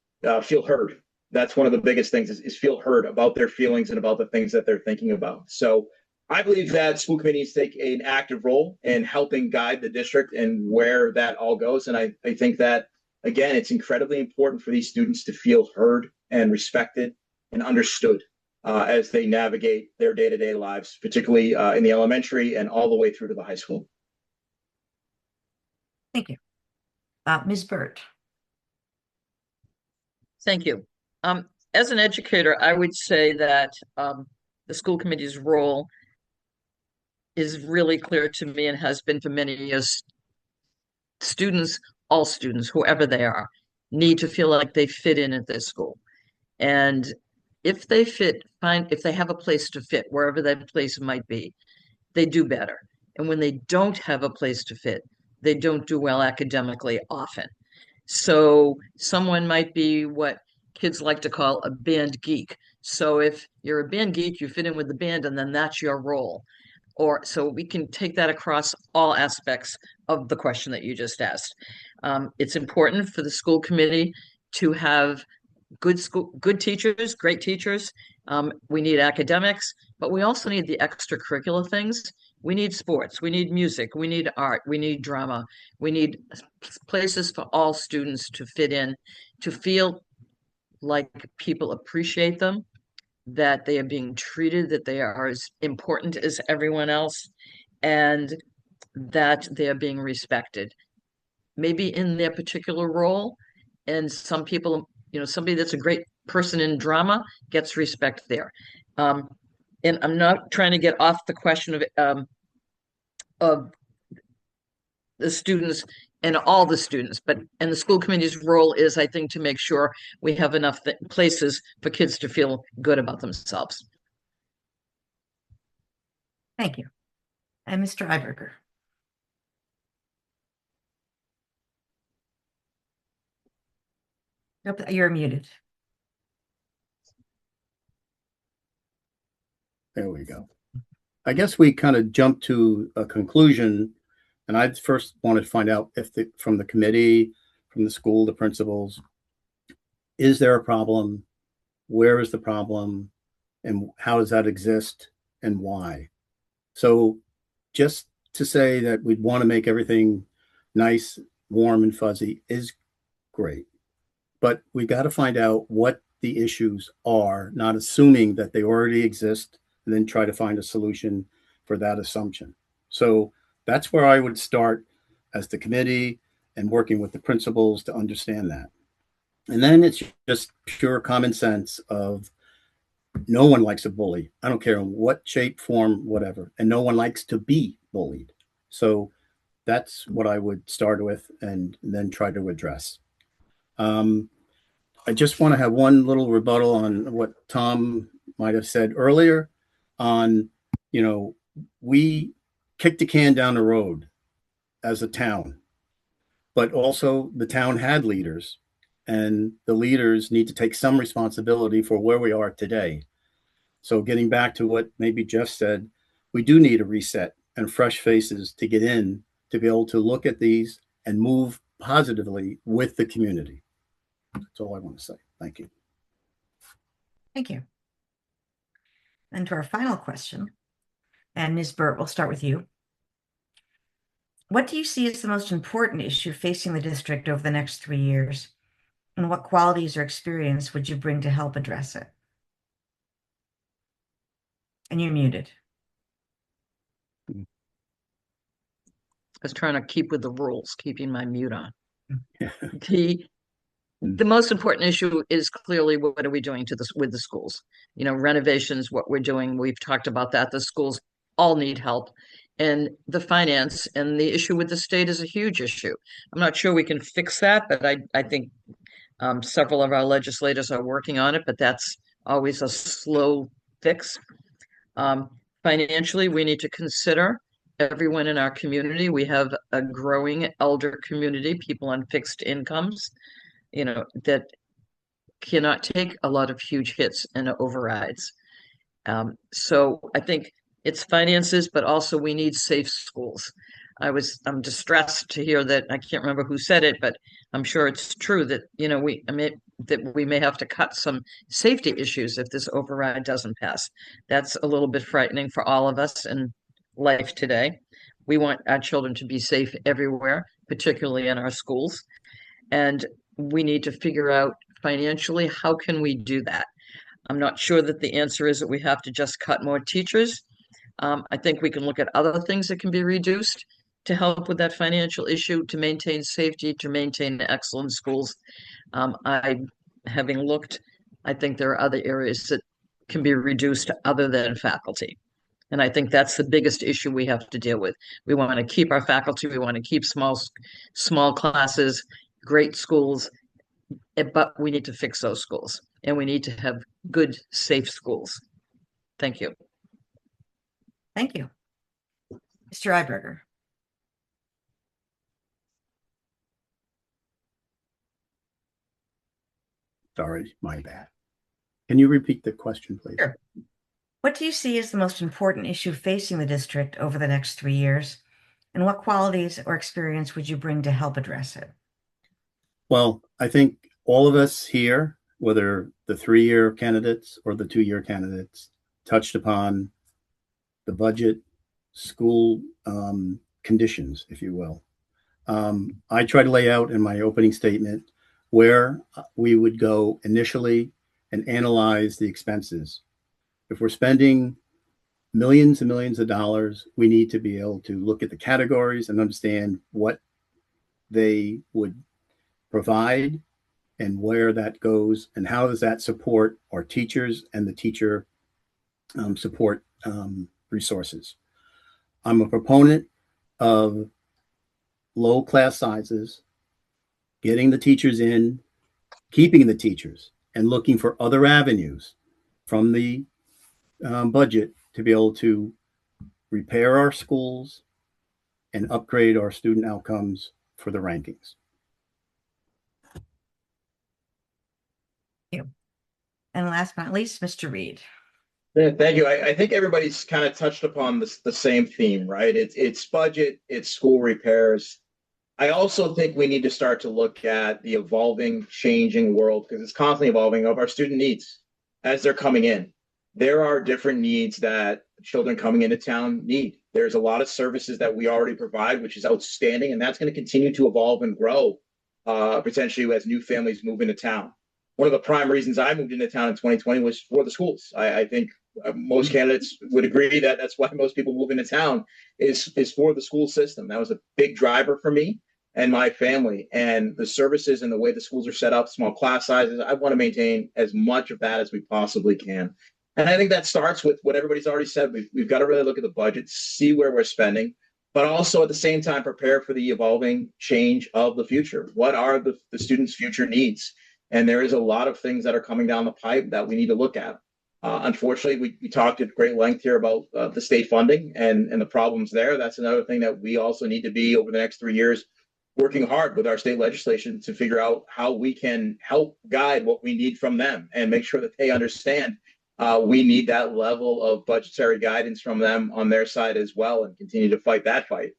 feel heard. That's one of the biggest things is feel heard about their feelings and about the things that they're thinking about. So I believe that school committees take an active role in helping guide the district and where that all goes. And I think that, again, it's incredibly important for these students to feel heard and respected and understood as they navigate their day-to-day lives, particularly in the elementary and all the way through to the high school. Thank you. Ms. Burt. Thank you. As an educator, I would say that the school committee's role is really clear to me and has been for many years. Students, all students, whoever they are, need to feel like they fit in at their school. And if they if they have a place to fit, wherever that place might be, they do better. And when they don't have a place to fit, they don't do well academically often. So someone might be what kids like to call a band geek. So if you're a band geek, you fit in with the band, and then that's your role. Or so we can take that across all aspects of the question that you just asked. It's important for the school committee to have good teachers, great teachers. We need academics, but we also need the extracurricular things. We need sports, we need music, we need art, we need drama, we need places for all students to fit in, to feel like people appreciate them, that they are being treated, that they are as important as everyone else, and that they are being respected, maybe in their particular role. And some people, somebody that's a great person in drama gets respect there. And I'm not trying to get off the question of the students and all the students, and the school committee's role is, I think, to make sure we have enough places for kids to feel good about themselves. Thank you. And Mr. Iberger. Nope, you're muted. There we go. I guess we kind of jumped to a conclusion, and I first wanted to find out if from the committee, from the school, the principals, is there a problem? Where is the problem? And how does that exist and why? So just to say that we'd want to make everything nice, warm, and fuzzy is great. But we got to find out what the issues are, not assuming that they already exist, and then try to find a solution for that assumption. So that's where I would start as the committee and working with the principals to understand that. And then it's just pure common sense of no one likes a bully. I don't care in what shape, form, whatever. And no one likes to be bullied. So that's what I would start with and then try to address. I just want to have one little rebuttal on what Tom might have said earlier on, we kicked the can down the road as a town, but also the town had leaders, and the leaders need to take some responsibility for where we are today. So getting back to what maybe Jeff said, we do need a reset and fresh faces to get in to be able to look at these and move positively with the community. That's all I want to say. Thank you. Thank you. And to our final question, and Ms. Burt, we'll start with you. What do you see as the most important issue facing the district over the next 3 years? And what qualities or experience would you bring to help address it? And you're muted. I was trying to keep with the rules, keeping my mute on. The most important issue is clearly what are we doing with the schools? Renovations, what we're doing. We've talked about that. The schools all need help. And the finance and the issue with the state is a huge issue. I'm not sure we can fix that, but I think several of our legislators are working on it, but that's always a slow fix. Financially, we need to consider everyone in our community. We have a growing elder community, people on fixed incomes, that cannot take a lot of huge hits and overrides. So I think it's finances, but also we need safe schools. I'm distressed to hear that. I can't remember who said it, but I'm sure it's true that, that we may have to cut some safety issues if this override doesn't pass. That's a little bit frightening for all of us in life today. We want our children to be safe everywhere, particularly in our schools. And we need to figure out financially, how can we do that? I'm not sure that the answer is that we have to just cut more teachers. I think we can look at other things that can be reduced to help with that financial issue, to maintain safety, to maintain excellent schools. Having looked, I think there are other areas that can be reduced other than faculty. And I think that's the biggest issue we have to deal with. We want to keep our faculty, we want to keep small classes, great schools, but we need to fix those schools, and we need to have good, safe schools. Thank you. Thank you. Mr. Iberger. Sorry, my bad. Can you repeat the question, please? Sure. What do you see as the most important issue facing the district over the next 3 years? And what qualities or experience would you bring to help address it? Well, I think all of us here, whether the 3-year candidates or the 2-year candidates, touched upon the budget, school conditions, if you will. I try to lay out in my opening statement where we would go initially and analyze the expenses. If we're spending millions and millions of dollars, we need to be able to look at the categories and understand what they would provide and where that goes and how does that support our teachers and the teacher support resources. I'm a proponent of low class sizes, getting the teachers in, keeping the teachers, and looking for other avenues from the budget to be able to repair our schools and upgrade our student outcomes for the rankings. Thank you. And last but not least, Mr. Reed. Yeah, thank you. I think everybody's kind of touched upon the same theme, right? It's budget, it's school repairs. I also think we need to start to look at the evolving, changing world, because it's constantly evolving, of our student needs as they're coming in. There are different needs that children coming into town need. There's a lot of services that we already provide, which is outstanding, and that's going to continue to evolve and grow potentially as new families move into town. One of the prime reasons I moved into town in 2020 was for the schools. I think most candidates would agree that that's why most people move into town is for the school system. That was a big driver for me and my family, and the services and the way the schools are set up, small class sizes. I want to maintain as much of that as we possibly can. And I think that starts with what everybody's already said. We've got to really look at the budget, see where we're spending, but also at the same time prepare for the evolving change of the future. What are the students' future needs? And there is a lot of things that are coming down the pipe that we need to look at. Unfortunately, we talked at great length here about the state funding and the problems there. That's another thing that we also need to be, over the next 3 years, working hard with our state legislation to figure out how we can help guide what we need from them and make sure that they understand we need that level of budgetary guidance from them on their side as well, and continue to fight that fight.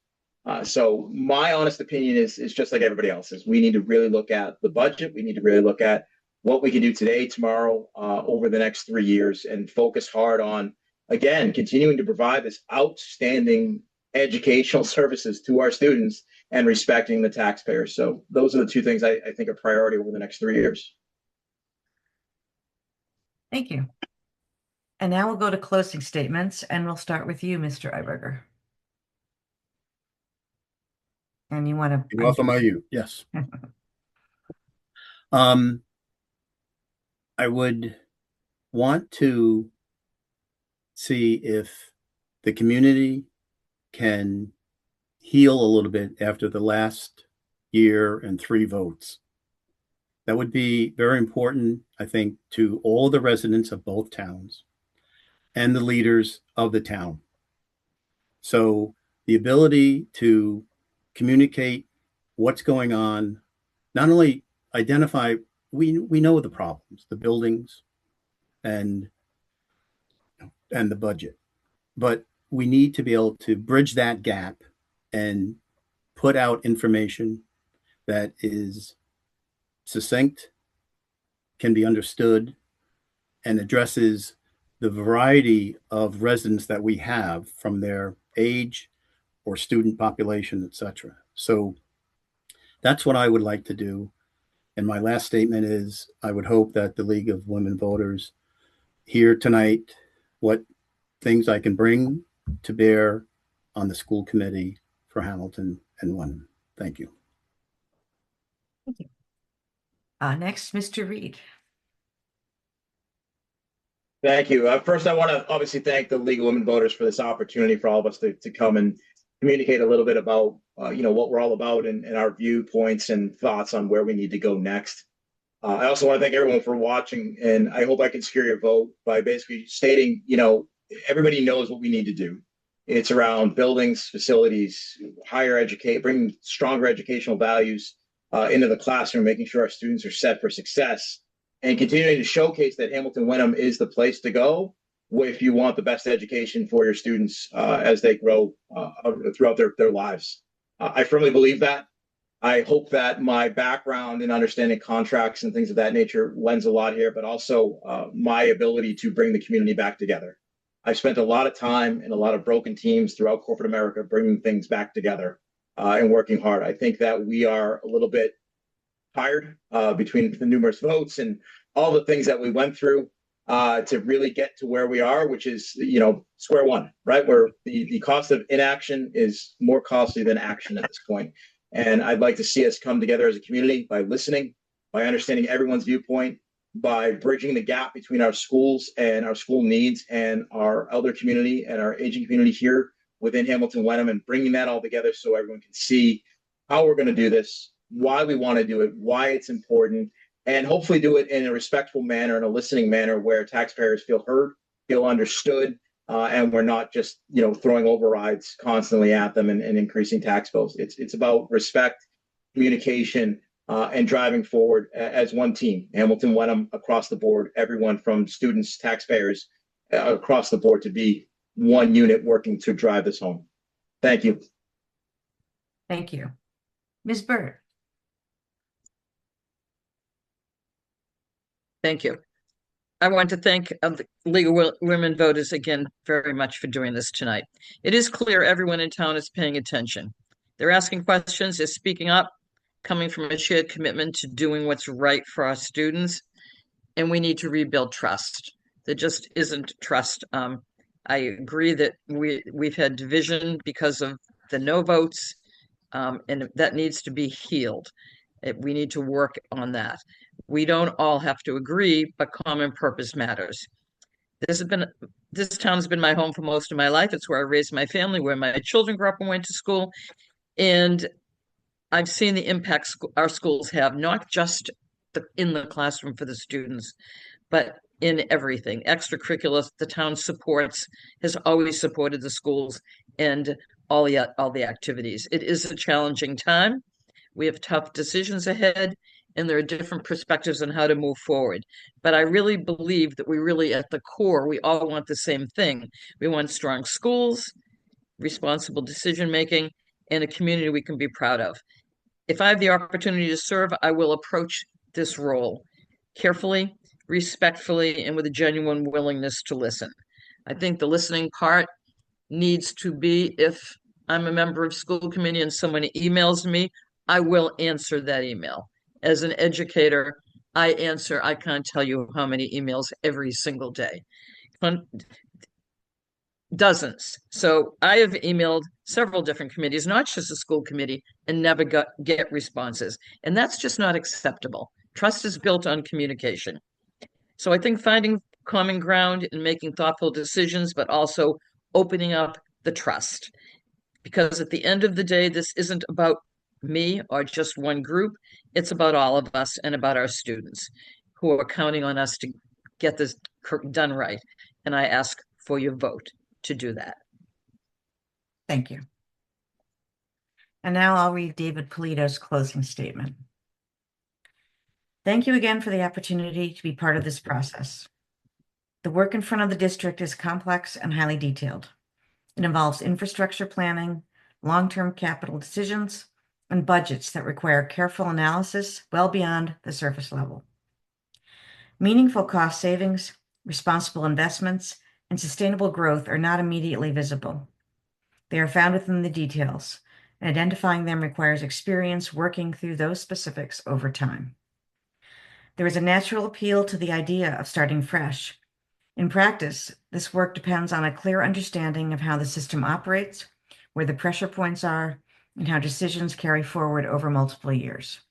So my honest opinion is just like everybody else's. We need to really look at the budget. We need to really look at what we can do today, tomorrow, over the next 3 years, and focus hard on, again, continuing to provide this outstanding educational services to our students and respecting the taxpayers. So those are the two things I think are priority over the next 3 years. Thank you. And now we'll go to closing statements, and we'll start with you, Mr. Iberger. And you want to... Welcome, are you? Yes. I would want to see if the community can heal a little bit after the last year and 3 votes. That would be very important, I think, to all the residents of both towns. and the leaders of the town. So the ability to communicate what's going on, not only identify, we know the problems, the buildings and the budget, but we need to be able to bridge that gap and put out information that is succinct, can be understood, and addresses the variety of residents that we have from their age or student population, etc. So that's what I would like to do. And my last statement is I would hope that the League of Women Voters hear tonight what things I can bring to bear on the school committee for Hamilton and Wenham. Thank you. Thank you. Next, Mr. Reed. Thank you. First, I want to obviously thank the League of Women Voters for this opportunity for all of us to come and communicate a little bit about what we're all about and our viewpoints and thoughts on where we need to go next. I also want to thank everyone for watching, and I hope I can secure your vote by basically stating, everybody knows what we need to do. It's around buildings, facilities, higher educate, bringing stronger educational values into the classroom, making sure our students are set for success, and continuing to showcase that Hamilton-Wenham is the place to go if you want the best education for your students as they grow throughout their lives. I firmly believe that. I hope that my background in understanding contracts and things of that nature lends a lot here, but also my ability to bring the community back together. I've spent a lot of time in a lot of broken teams throughout corporate America, bringing things back together and working hard. I think that we are a little bit tired between the numerous votes and all the things that we went through to really get to where we are, which is, square one, right? Where the cost of inaction is more costly than action at this point. And I'd like to see us come together as a community by listening, by understanding everyone's viewpoint, by bridging the gap between our schools and our school needs and our elder community and our aging community here within Hamilton-Wenham, and bringing that all together so everyone can see how we're going to do this, why we want to do it, why it's important, and hopefully do it in a respectful manner, in a listening manner where taxpayers feel heard, feel understood, and we're not just throwing overrides constantly at them and increasing tax bills. It's about respect, communication, and driving forward as one team. Hamilton-Wenham across the board, everyone from students, taxpayers across the board to be one unit working to drive this home. Thank you. Thank you. Ms. Burt. Thank you. I want to thank the League of Women Voters again very much for doing this tonight. It is clear everyone in town is paying attention. They're asking questions, they're speaking up, coming from a shared commitment to doing what's right for our students, and we need to rebuild trust. There just isn't trust. I agree that we've had division because of the no votes, and that needs to be healed. We need to work on that. We don't all have to agree, but common purpose matters. This town has been my home for most of my life. It's where I raised my family, where my children grew up and went to school. And I've seen the impact our schools have, not just in the classroom for the students, but in everything. Extracurricular, the town supports, has always supported the schools and all the activities. It is a challenging time. We have tough decisions ahead, and there are different perspectives on how to move forward. But I really believe that we really, at the core, we all want the same thing. We want strong schools, responsible decision-making, and a community we can be proud of. If I have the opportunity to serve, I will approach this role carefully, respectfully, and with a genuine willingness to listen. I think the listening part needs to be, if I'm a member of school committee and someone emails me, I will answer that email. As an educator, I can't tell you how many emails every single day. Dozens. So I have emailed several different committees, not just the school committee, and never get responses. And that's just not acceptable. Trust is built on communication. So I think finding common ground and making thoughtful decisions, but also opening up the trust. Because at the end of the day, this isn't about me or just one group. It's about all of us and about our students who are counting on us to get this done right. And I ask for your vote to do that. Thank you. And now I'll read David Polito's closing statement. Thank you again for the opportunity to be part of this process. The work in front of the district is complex and highly detailed. It involves infrastructure planning, long-term capital decisions, and budgets that require careful analysis well beyond the surface level. Meaningful cost savings, responsible investments, and sustainable growth are not immediately visible. They are found within the details, and identifying them requires experience working through those specifics over time. There is a natural appeal to the idea of starting fresh. In practice, this work depends on a clear understanding of how the system operates, where the pressure points are, and how decisions carry forward over multiple years.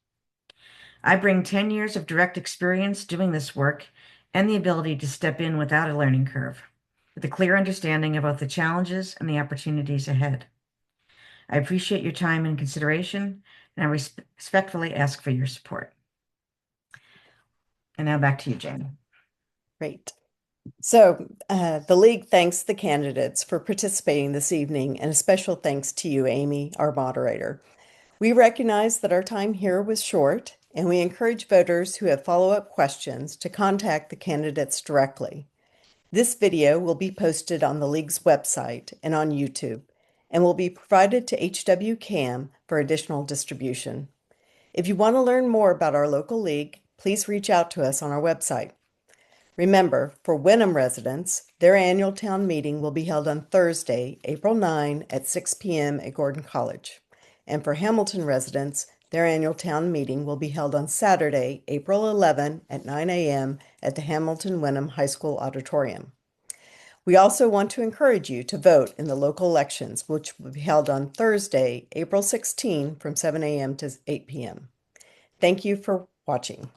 I bring 10 years of direct experience doing this work and the ability to step in without a learning curve, with a clear understanding of both the challenges and the opportunities ahead. I appreciate your time and consideration, and I respectfully ask for your support. And now back to you, Jane. Great. So the League thanks the candidates for participating this evening, and a special thanks to you, Amy, our moderator. We recognize that our time here was short, and we encourage voters who have follow-up questions to contact the candidates directly. This video will be posted on the League's website and on YouTube, and will be provided to HWCAM for additional distribution. If you want to learn more about our local League, please reach out to us on our website. Remember, for Wenham residents, their annual town meeting will be held on Thursday, April 9 at 6 p.m. at Gordon College. And for Hamilton residents, their annual town meeting will be held on Saturday, April 11 at 9 a.m. at the Hamilton-Wenham High School Auditorium. We also want to encourage you to vote in the local elections, which will be held on Thursday, April 16 from 7 a.m. to 8 p.m. Thank you for watching.